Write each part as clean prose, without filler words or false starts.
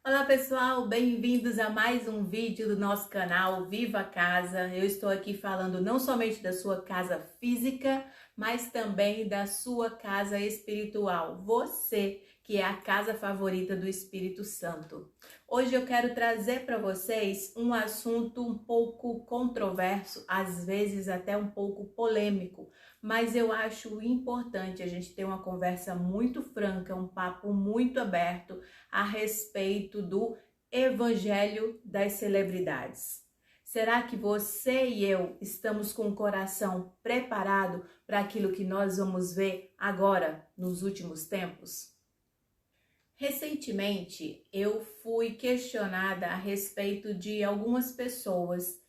Olá pessoal, bem-vindos a mais um vídeo do nosso canal Viva a Casa. Eu estou aqui falando não somente da sua casa física, mas também da sua casa espiritual. Você que é a casa favorita do Espírito Santo. Hoje eu quero trazer para vocês um assunto um pouco controverso, às vezes até um pouco polêmico, mas eu acho importante a gente ter uma conversa muito franca, um papo muito aberto a respeito do Evangelho das celebridades. Será que você e eu estamos com o coração preparado para aquilo que nós vamos ver agora, nos últimos tempos? Recentemente, eu fui questionada a respeito de algumas pessoas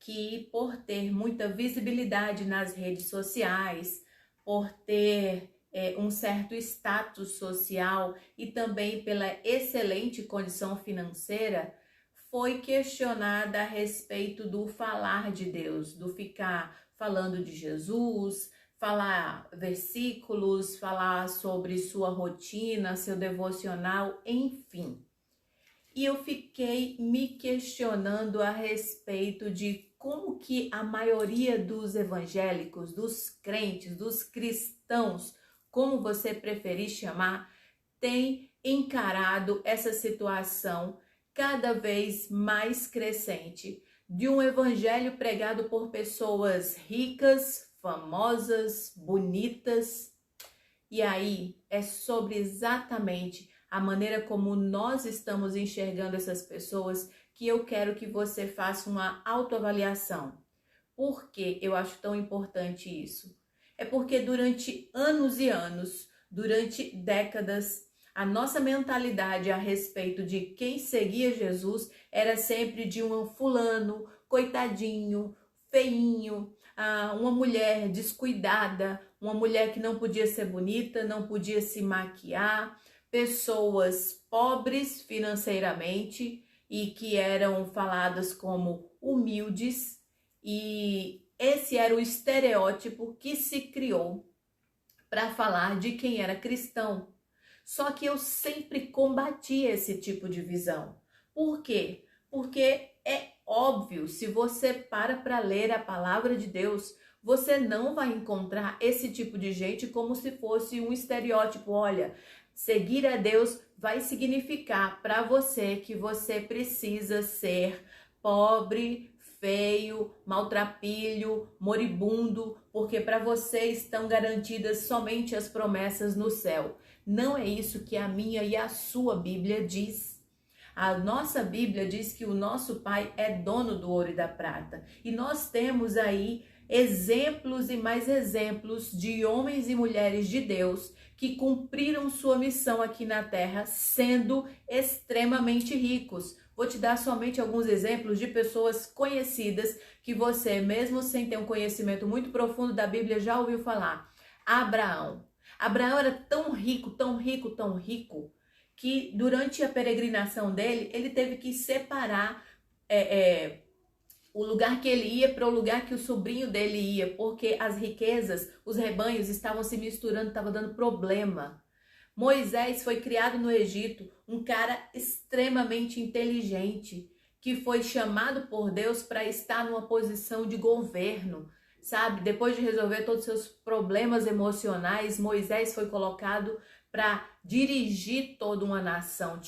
que, por ter muita visibilidade nas redes sociais, por ter um certo status social e também pela excelente condição financeira, foi questionada a respeito do falar de Deus, do ficar falando de Jesus, falar versículos, falar sobre sua rotina, seu devocional, enfim. E eu fiquei me questionando a respeito de como que a maioria dos evangélicos, dos crentes, dos cristãos, como você preferir chamar, tem encarado essa situação cada vez mais crescente de um evangelho pregado por pessoas ricas, famosas, bonitas. E aí é sobre exatamente a maneira como nós estamos enxergando essas pessoas que eu quero que você faça uma autoavaliação. Por que eu acho tão importante isso? É porque durante anos e anos, durante décadas, a nossa mentalidade a respeito de quem seguia Jesus era sempre de um fulano, coitadinho, feinho, uma mulher descuidada, uma mulher que não podia ser bonita, não podia se maquiar, pessoas pobres financeiramente e que eram faladas como humildes, e esse era o estereótipo que se criou para falar de quem era cristão. Só que eu sempre combati esse tipo de visão. Por quê? Porque é óbvio, se você para ler a palavra de Deus, você não vai encontrar esse tipo de gente como se fosse um estereótipo. Olha, seguir a Deus vai significar para você que você precisa ser pobre, feio, maltrapilho, moribundo, porque para você estão garantidas somente as promessas no céu. Não é isso que a minha e a sua Bíblia diz. A nossa Bíblia diz que o nosso Pai é dono do ouro e da prata. E nós temos aí exemplos e mais exemplos de homens e mulheres de Deus que cumpriram sua missão aqui na terra sendo extremamente ricos. Vou te dar somente alguns exemplos de pessoas conhecidas que você, mesmo sem ter um conhecimento muito profundo da Bíblia, já ouviu falar. Abraão. Abraão era tão rico, tão rico, tão rico, que durante a peregrinação dele, ele teve que separar o lugar que ele ia para o lugar que o sobrinho dele ia, porque as riquezas, os rebanhos estavam se misturando, estava dando problema. Moisés foi criado no Egito, um cara extremamente inteligente, que foi chamado por Deus para estar numa posição de governo, sabe? Depois de resolver todos os seus problemas emocionais, Moisés foi colocado para dirigir toda uma nação,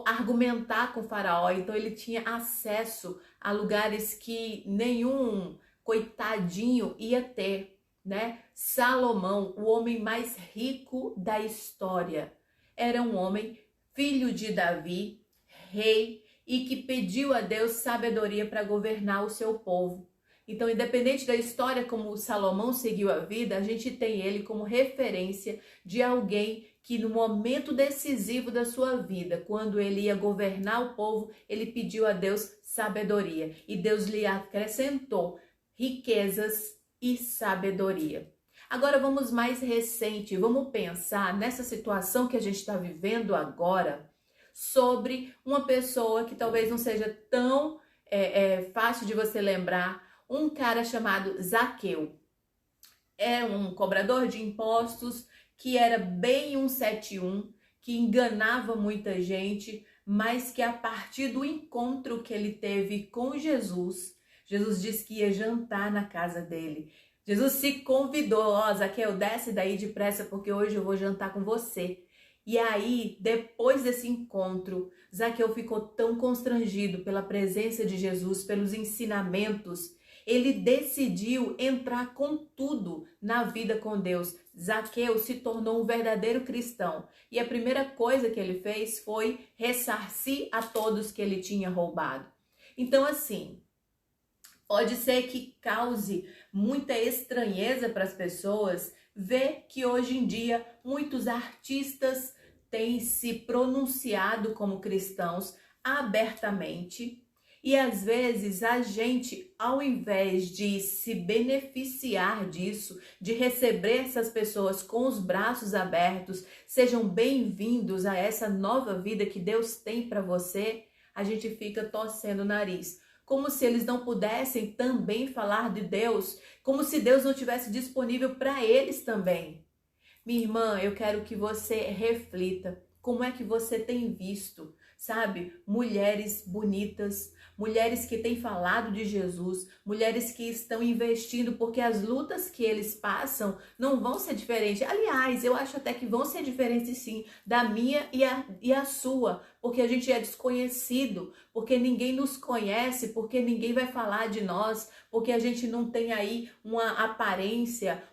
argumentar com o faraó. Então ele tinha acesso a lugares que nenhum coitadinho ia ter, né? Salomão, o homem mais rico da história, era um homem filho de Davi, rei, e que pediu a Deus sabedoria para governar o seu povo. Então, independente da história como Salomão seguiu a vida, a gente tem ele como referência de alguém que no momento decisivo da sua vida, quando ele ia governar o povo, ele pediu a Deus sabedoria. E Deus lhe acrescentou riquezas e sabedoria. Agora vamos mais recente, vamos pensar nessa situação que a gente está vivendo agora, sobre uma pessoa que talvez não seja tão fácil de você lembrar, um cara chamado Zaqueu. É um cobrador de impostos que era bem 171, que enganava muita gente, mas que a partir do encontro que ele teve com Jesus, Jesus disse que ia jantar na casa dele. Jesus se convidou, ó, Zaqueu, desce daí depressa porque hoje eu vou jantar com você. E aí, depois desse encontro, Zaqueu ficou tão constrangido pela presença de Jesus, pelos ensinamentos, ele decidiu entrar com tudo na vida com Deus. Zaqueu se tornou um verdadeiro cristão. E a primeira coisa que ele fez foi ressarcir a todos que ele tinha roubado. Então, assim, pode ser que cause muita estranheza para as pessoas ver que hoje em dia muitos artistas têm se pronunciado como cristãos abertamente. E às vezes a gente, ao invés de se beneficiar disso, de receber essas pessoas com os braços abertos, sejam bem-vindos a essa nova vida que Deus tem para você, a gente fica torcendo o nariz. Como se eles não pudessem também falar de Deus, como se Deus não estivesse disponível para eles também. Minha irmã, eu quero que você reflita como é que você tem visto, sabe, mulheres bonitas, mulheres que têm falado de Jesus, mulheres que estão investindo, porque as lutas que eles passam não vão ser diferentes. Aliás, eu acho até que vão ser diferentes sim, da minha e a sua, porque a gente é desconhecido, porque ninguém nos conhece, porque ninguém vai falar de nós, porque a gente não tem aí uma aparência,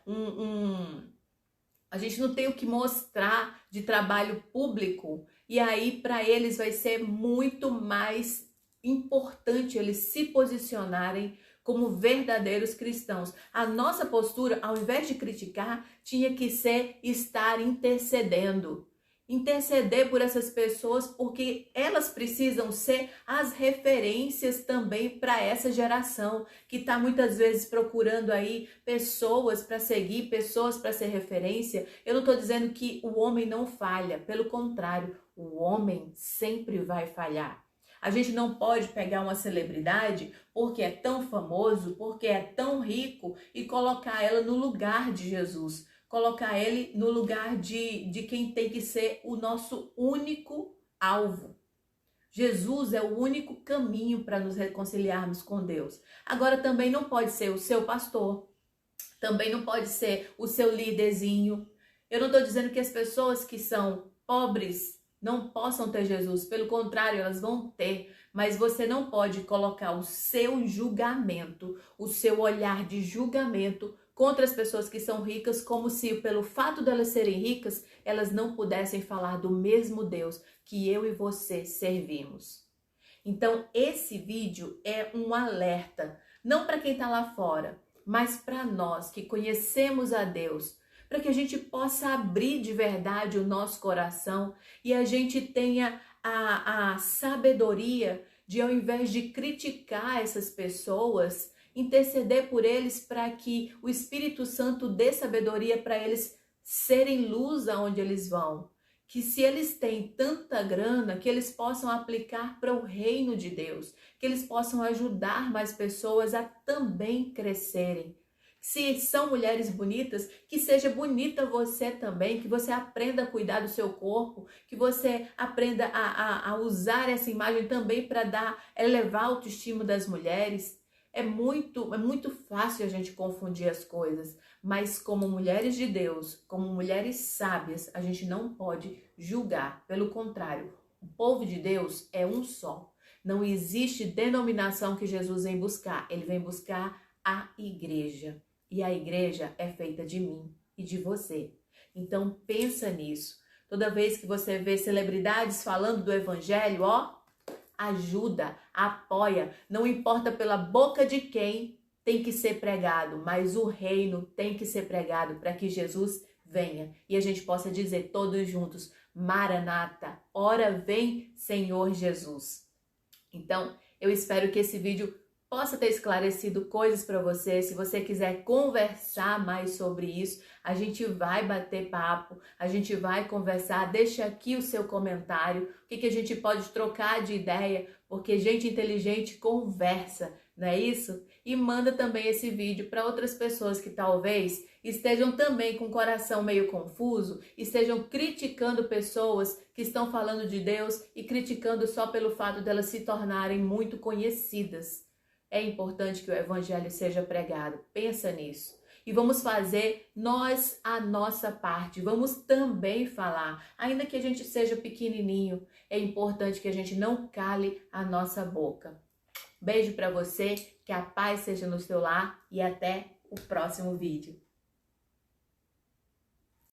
a gente não tem o que mostrar de trabalho público. E aí, para eles, vai ser muito mais importante eles se posicionarem como verdadeiros cristãos. A nossa postura, ao invés de criticar, tinha que ser estar intercedendo. Interceder por essas pessoas, porque elas precisam ser as referências também para essa geração que está muitas vezes procurando aí pessoas para seguir, pessoas para ser referência. Eu não estou dizendo que o homem não falha, pelo contrário, o homem sempre vai falhar. A gente não pode pegar uma celebridade porque é tão famoso, porque é tão rico e colocar ela no lugar de Jesus. Colocar ele no lugar de quem tem que ser o nosso único alvo. Jesus é o único caminho para nos reconciliarmos com Deus. Agora também não pode ser o seu pastor, também não pode ser o seu líderzinho. Eu não estou dizendo que as pessoas que são pobres não possam ter Jesus, pelo contrário, elas vão ter, mas você não pode colocar o seu julgamento, o seu olhar de julgamento contra as pessoas que são ricas, como se pelo fato delas serem ricas, elas não pudessem falar do mesmo Deus que eu e você servimos. Então, esse vídeo é um alerta, não para quem está lá fora, mas para nós que conhecemos a Deus, para que a gente possa abrir de verdade o nosso coração e a gente tenha a sabedoria de, ao invés de criticar essas pessoas, interceder por eles para que o Espírito Santo dê sabedoria para eles serem luz aonde eles vão. Que se eles têm tanta grana, que eles possam aplicar para o reino de Deus, que eles possam ajudar mais pessoas a também crescerem. Se são mulheres bonitas, que seja bonita você também, que você aprenda a cuidar do seu corpo, que você aprenda a usar essa imagem também para elevar a autoestima das mulheres. É muito fácil a gente confundir as coisas, mas como mulheres de Deus, como mulheres sábias, a gente não pode julgar. Pelo contrário, o povo de Deus é um só. Não existe denominação que Jesus vem buscar. Ele vem buscar a igreja. E a igreja é feita de mim e de você. Então pensa nisso. Toda vez que você vê celebridades falando do evangelho, ó, ajuda, apoia. Não importa pela boca de quem tem que ser pregado, mas o reino tem que ser pregado para que Jesus venha. E a gente possa dizer todos juntos, Maranata, ora vem, Senhor Jesus. Então, eu espero que esse vídeo possa ter esclarecido coisas para você. Se você quiser conversar mais sobre isso, a gente vai bater papo, a gente vai conversar. Deixa aqui o seu comentário, o que a gente pode trocar de ideia, porque gente inteligente conversa, não é isso? E manda também esse vídeo para outras pessoas que talvez estejam também com o coração meio confuso, estejam criticando pessoas que estão falando de Deus e criticando só pelo fato delas se tornarem muito conhecidas. É importante que o evangelho seja pregado. Pensa nisso. E vamos fazer nós a nossa parte. Vamos também falar, ainda que a gente seja pequenininho, é importante que a gente não cale a nossa boca. Beijo para você, que a paz seja no seu lar e até o próximo vídeo.